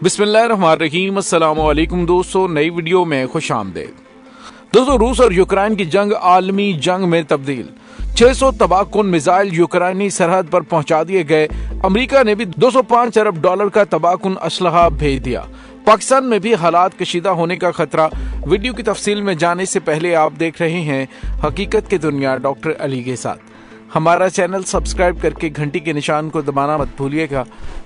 बिस्मिल्लाहिर्रहमानिर्रहीम। अस्सलाम वालेकुम दोस्तों, नई वीडियो में खुश आमदेद। दोस्तों, रूस और यूक्रेन की जंग आलमी जंग में तब्दील। 600 तबाहकुन मिसाइल यूक्रेनी सरहद पर पहुंचा दिए गए। अमेरिका ने भी 205 अरब डॉलर का तबाहकुन असलहा भेज दिया। पाकिस्तान में भी हालात कशीदा होने का खतरा। वीडियो की तफसील में जाने से पहले आप देख रहे हैं हकीकत की दुनिया डॉक्टर अली के साथ। हमारा चैनल सब्सक्राइब करके घंटी के निशान को दबाना मत भूलिएगा।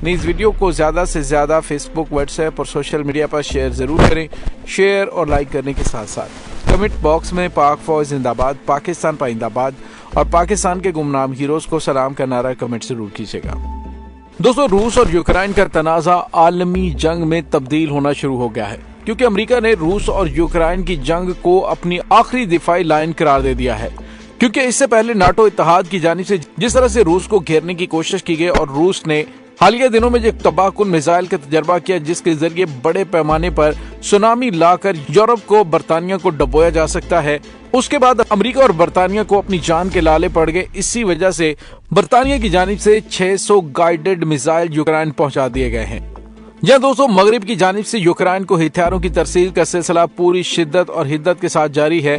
इस वीडियो को ज्यादा से ज्यादा फेसबुक, व्हाट्सएप और सोशल मीडिया पर शेयर जरूर करें। शेयर और लाइक करने के साथ साथ कमेंट बॉक्स में पाक फौज जिंदाबाद, पाकिस्तान पाइंदाबाद और पाकिस्तान के गुमनाम हीरोज को सलाम का नारा कमेंट जरूर कीजिएगा। दोस्तों, रूस और यूक्रेन का तनाज़ा आलमी जंग में तब्दील होना शुरू हो गया है, क्योंकि अमेरिका ने रूस और यूक्रेन की जंग को अपनी आखिरी दिफाई लाइन करार दे दिया है। क्योंकि इससे पहले नाटो इत्तेहाद की जानिब से जिस तरह से रूस को घेरने की कोशिश की गई और रूस ने हालिया दिनों में जो तबाहकुन मिसाइल का तजर्बा किया, जिसके जरिए बड़े पैमाने पर सुनामी लाकर यूरोप को, बरतानिया को डुबोया जा सकता है, उसके बाद अमेरिका और बरतानिया को अपनी जान के लाले पड़ गए। इसी वजह से बरतानिया की जानिब से 600 गाइडेड मिसाइल यूक्रेन पहुंचा दिए गए हैं। जहाँ दोस्तों मगरिब की जानिब से यूक्रेन को हथियारों की तरसील का सिलसिला पूरी शिद्दत और हिद्दत के साथ जारी है।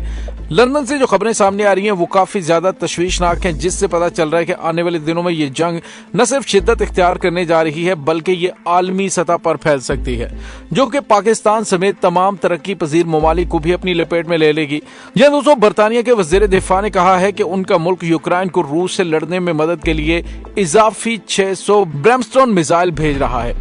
लंदन से जो खबरें सामने आ रही हैं वो काफी ज्यादा तशवीशनाक हैं, जिससे पता चल रहा है कि आने वाले दिनों में ये जंग न सिर्फ शिद्दत इख्तियार करने जा रही है, बल्कि ये आलमी सतह पर फैल सकती है, जो कि पाकिस्तान समेत तमाम तरक्की पजीर ममालिक को भी अपनी लपेट में ले लेगी। यह दोस्तों बरतानिया के वजीर दिफा ने कहा है कि उनका मुल्क यूक्रेन को रूस से लड़ने में मदद के लिए इजाफी 600 ब्रैमस्टोन मिसाइल भेज रहा है।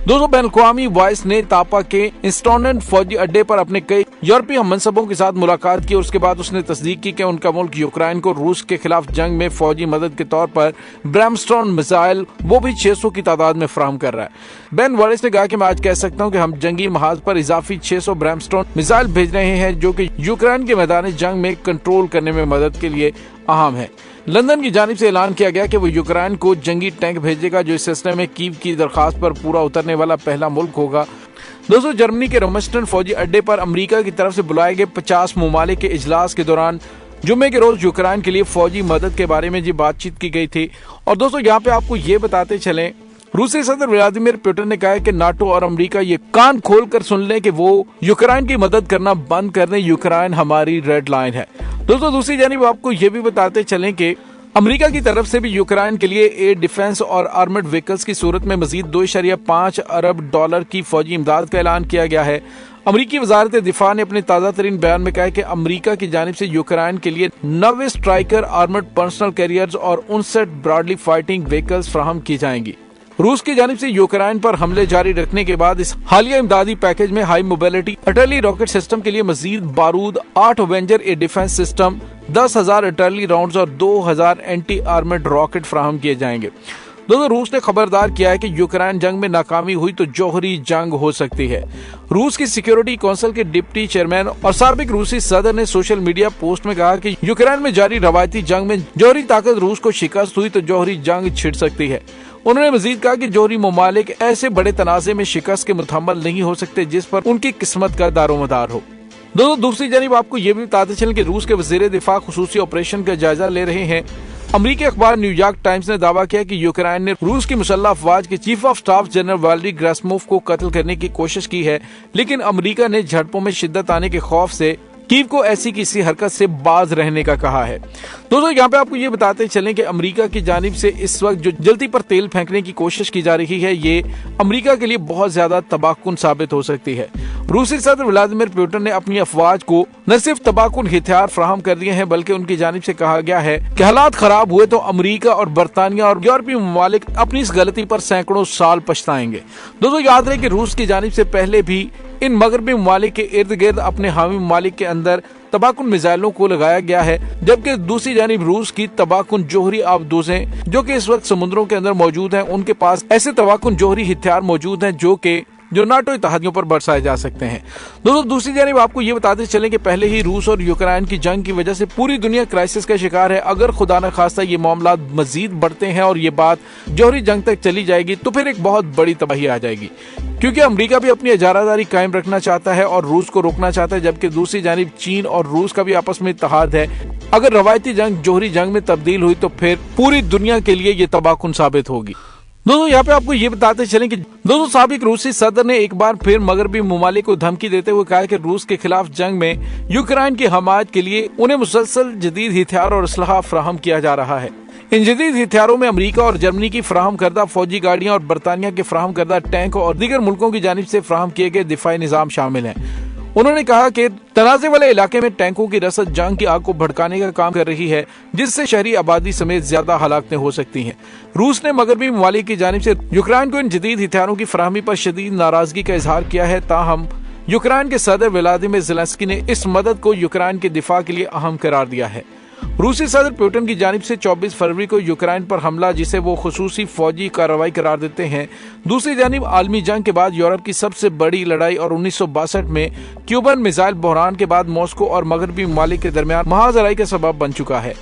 दोस्तों, बैनुल-अक़वामी वॉइस ने तापा के इंस्टॉनन फौजी अड्डे पर अपने कई यूरोपीय मनसबों के साथ मुलाकात की। उसके बाद उसने तस्दीक की कि उनका मुल्क यूक्रेन को रूस के खिलाफ जंग में फौजी मदद के तौर पर ब्रैमस्टोन मिसाइल, वो भी 600 की तादाद में फराहम कर रहा है। बेन वॉलिस ने कहा कि मैं आज कह सकता हूं कि हम जंगी महाज पर इजाफी 600 ब्रैमस्टोन मिसाइल भेज रहे हैं, जो कि यूक्रेन के मैदान जंग में कंट्रोल करने में मदद के लिए अहम है। लंदन की जानिब से ऐलान किया गया कि वो यूक्रेन को जंगी टैंक भेजेगा, जो इस सिलसिले में कीव की दरखास्त पर पूरा उतरने वाला पहला मुल्क होगा। दोस्तों, जर्मनी के रमस्टन फौजी अड्डे पर अमेरिका की तरफ से बुलाए गए 50 ममालिक के इजलास के दौरान जुम्मे के रोज यूक्रेन के लिए फौजी मदद के बारे में जी बातचीत की गई थी। और दोस्तों, यहाँ पे आपको ये बताते चलें, रूसी सदर व्लादिमीर पुतिन ने कहा है कि नाटो और अमेरिका ये कान खोल कर सुन लें कि वो यूक्रेन की मदद करना बंद कर दें। यूक्रेन हमारी रेड लाइन है। दोस्तों, दूसरी जानिब आपको ये भी बताते चलें कि अमेरिका की तरफ से भी यूक्रेन के लिए एयर डिफेंस और आर्मर्ड व्हीकल्स की सूरत में मजीद 2.5 अरब डॉलर की फौजी इमदाद का ऐलान किया गया है। अमरीकी वजारत दिफा ने अपने ताज़ा तरीन बयान में कहा है कि अमेरिका की जानिब से यूक्रेन के लिए 90 स्ट्राइकर आर्मर्ड पर्सनल कैरियर्स और 59 ब्रॉडली फाइटिंग व्हीकल्स फराहम की जाएंगी। रूस की जानिब से यूक्रेन पर हमले जारी रखने के बाद इस हालिया इमदादी पैकेज में high mobility artillery rocket system के लिए मजीद बारूद, 8 Avenger air defence system, 10,000 artillery rounds और 2,000 एंटी आर्मर्ड रॉकेट फराहम किए जाएंगे। दोस्तों, रूस ने खबरदार किया है कि यूक्रेन जंग में नाकामी हुई तो जौहरी जंग हो सकती है। रूस की सिक्योरिटी काउंसिल के डिप्टी चेयरमैन और साबिक रूसी सदर ने सोशल मीडिया पोस्ट में कहा कि यूक्रेन में जारी रवायती जंग में जौहरी ताकत रूस को शिकस्त हुई तो जौहरी जंग छिड़ सकती है। उन्होंने मजीद कहा कि जौहरी ममालिक ऐसे बड़े तनाज़े में शिकस्त के मुतहम्मल नहीं हो सकते जिस पर उनकी किस्मत का दारोमदार हो। दोस्तों, दूसरी जानिब आपको ये भी बताते चलें कि रूस के वजीर दिफा खुसूसी ऑपरेशन का जायजा ले रहे हैं। अमरीकी अखबार न्यूयॉर्क टाइम्स ने दावा किया कि यूक्रेन ने रूस की मुसल्लह अफवाज के chief of staff general Valery Gerasimov को कत्ल करने की कोशिश की है, लेकिन अमरीका ने झड़पों में शिद्दत आने के खौफ से कीव को ऐसी किसी हरकत से बाज रहने का कहा है। दोस्तों, यहाँ पे आपको ये बताते चलें कि अमेरिका की जानिब से इस वक्त जो जल्दी पर तेल फेंकने की कोशिश की जा रही है, ये अमेरिका के लिए बहुत ज्यादा तबाहकुन साबित हो सकती है। रूसी सदर व्लादिमीर पुतिन ने अपनी अफवाज को न सिर्फ तबाहकुन हथियार फराहम कर दिए हैं, बल्कि उनकी जानिब से कहा गया है कि हालात खराब हुए तो अमेरिका और बरतानिया और यूरोपीय ममालिक अपनी इस गलती पर सैकड़ों साल पछताएंगे। दोस्तों, याद रहे कि रूस की जानिब से पहले भी इन मगरबी ममालिक के इर्द गिर्द अपने हामी ममालिक के अंदर तबाहकुन मिसाइलों को लगाया गया है, जबकि दूसरी जानिब रूस की तबाहकुन जोहरी आबदोजें जो कि इस वक्त समुद्रों के अंदर मौजूद हैं, उनके पास ऐसे तबाहकुन जोहरी हथियार मौजूद हैं जो नाटो इत्तेहादियों पर बरसाए जा सकते हैं। दोस्तों, दूसरी जानिब आपको ये बताते चलें कि पहले ही रूस और यूक्रेन की जंग की वजह से पूरी दुनिया क्राइसिस का शिकार है। अगर खुदा न खास्ता ये मामला मजीद बढ़ते हैं और ये बात जौहरी जंग तक चली जाएगी तो फिर एक बहुत बड़ी तबाही आ जाएगी, क्योंकि अमेरिका भी अपनी इजारादारी कायम रखना चाहता है और रूस को रोकना चाहता है, जबकि दूसरी जानिब चीन और रूस का भी आपस में इत्तेहाद है। अगर रवायती जंग जौहरी जंग में तब्दील हुई तो फिर पूरी दुनिया के लिए ये तबाहकुन साबित होगी। दोस्तों यहाँ पे आपको ये बताते चलें कि दोस्तों साबिक रूसी सदर ने एक बार फिर मगरबी ममालिक को धमकी देते हुए कहा कि रूस के खिलाफ जंग में यूक्रेन की हमायत के लिए उन्हें मुसलसल जदीद हथियार और असलहा फराहम किया जा रहा है। इन जदीद हथियारों में अमेरिका और जर्मनी की फराहम करदा फौजी गाड़ियां और बरतानिया के फराहम करदा टैंक और दीगर मुल्कों की जानिब से फराहम किए गए दिफाई निजाम शामिल हैं। उन्होंने कहा कि तनाज़े वाले इलाके में टैंकों की रसद जंग की आग को भड़काने का काम कर रही है, जिससे शहरी आबादी समेत ज्यादा हलाकतें हो सकती हैं। रूस ने मगरबी ममालिक की जानिब से यूक्रेन को इन जदीद हथियारों की फराहमी पर शदीद नाराजगी का इजहार किया है। ताहम यूक्रेन के सदर व्लादिमीर ज़ेलेंस्की ने इस मदद को यूक्रेन के दिफा के लिए अहम करार दिया है। रूसी सदर पुतिन की जानिब से 24 फरवरी को यूक्रेन पर हमला, जिसे वो खुसूसी फौजी कार्रवाई करार देते हैं। दूसरी जानिब आलमी जंग के बाद यूरोप की सबसे बड़ी लड़ाई और 1962 में क्यूबन मिसाइल बहरान के बाद मॉस्को और मगरबी ममालिक के दरमियान महाजराई का सबब बन चुका है।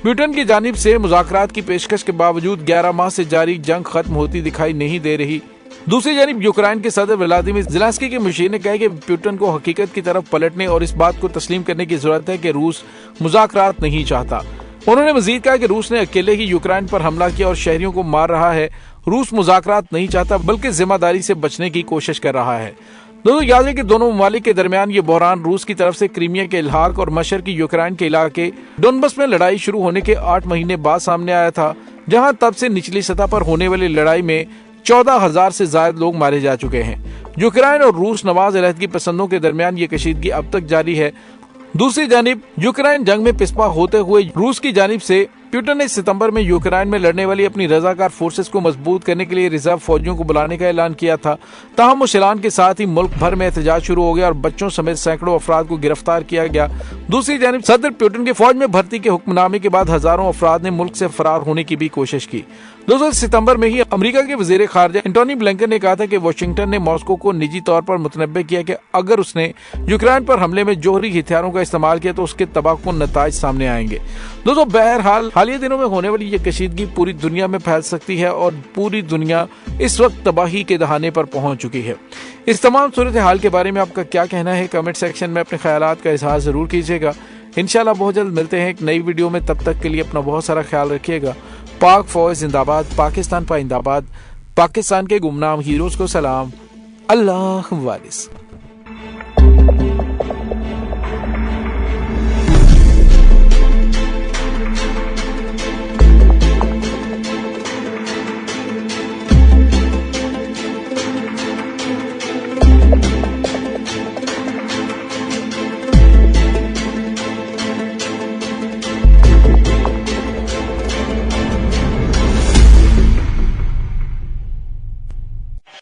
पुतिन की जानिब से मुज़ाकरात की पेशकश के बावजूद 11 माह से जारी जंग खत्म होती दिखाई नहीं दे रही। दूसरी जानिब यूक्रेन के सदर व्लादिमीर ज़ेलेंस्की के मुशीर ने कहा कि पुतिन को हकीकत की तरफ पलटने और इस बात को तस्लीम करने की जरूरत है कि रूस मुज़ाकरात नहीं चाहता। उन्होंने मजीद कहा कि रूस ने अकेले ही यूक्रेन पर हमला किया और शहरियों को मार रहा है। रूस मुज़ाकरात नहीं चाहता, बल्कि जिम्मेदारी से बचने की कोशिश कर रहा है। दोस्तों याद है कि दोनों ममालिक के दरमियान ये बहरान रूस की तरफ से क्रीमिया के इल्हाक और मशरकी यूक्रेन के इलाके डोनबस में लड़ाई शुरू होने के 8 महीने बाद सामने आया था, जहां तब से निचली सतह पर होने वाली लड़ाई में 14,000 से ज्यादा लोग मारे जा चुके हैं। यूक्रेन और रूस नवाज अलहदगी पसंदों के दरमियान ये कशीदगी अब तक जारी है। दूसरी जानिब यूक्रेन जंग में पिछपा होते हुए रूस की जानिब से पुतिन ने सितंबर में यूक्रेन में लड़ने वाली अपनी रजाकार फोर्सेस को मजबूत करने के लिए रिजर्व फौजियों को बुलाने का ऐलान किया था। ताहम उस ऐलान के साथ ही मुल्क भर में एहतजाज शुरू हो गया और बच्चों समेत सैकड़ों अफराद को गिरफ्तार किया गया। दूसरी जानिब सदर पुतिन के फौज में भर्ती के हुक्मनामे के बाद हजारों अफराद ने मुल्क से फरार होने की भी कोशिश की। 2000 सितंबर में ही अमेरिका के वजीर खारजा एंटोनी ब्लिंकन ने कहा था कि वाशिंगटन ने मॉस्को को निजी तौर पर मुतनब्बे किया कि अगर उसने यूक्रेन पर हमले में जोहरी हथियारों का इस्तेमाल किया तो उसके तबाहकुन नताइज सामने आएंगे। दोस्तों बहरहाल हालिया दिनों में होने वाली ये कशीदगी पूरी दुनिया में फैल सकती है और पूरी दुनिया इस वक्त तबाही के दहाने पर पहुंच चुकी है। इस तमाम सूरत हाल के बारे में आपका क्या कहना है, कमेंट सेक्शन में अपने ख्यालात का इजहार जरूर कीजिएगा। इंशाल्लाह बहुत जल्द मिलते हैं एक नई वीडियो में, तब तक के लिए अपना बहुत सारा ख्याल रखिएगा। पाक फौज जिंदाबाद, पाकिस्तान पाइंदाबाद, पाकिस्तान के गुमनाम हीरोज को सलाम, अल्लाह वारिस।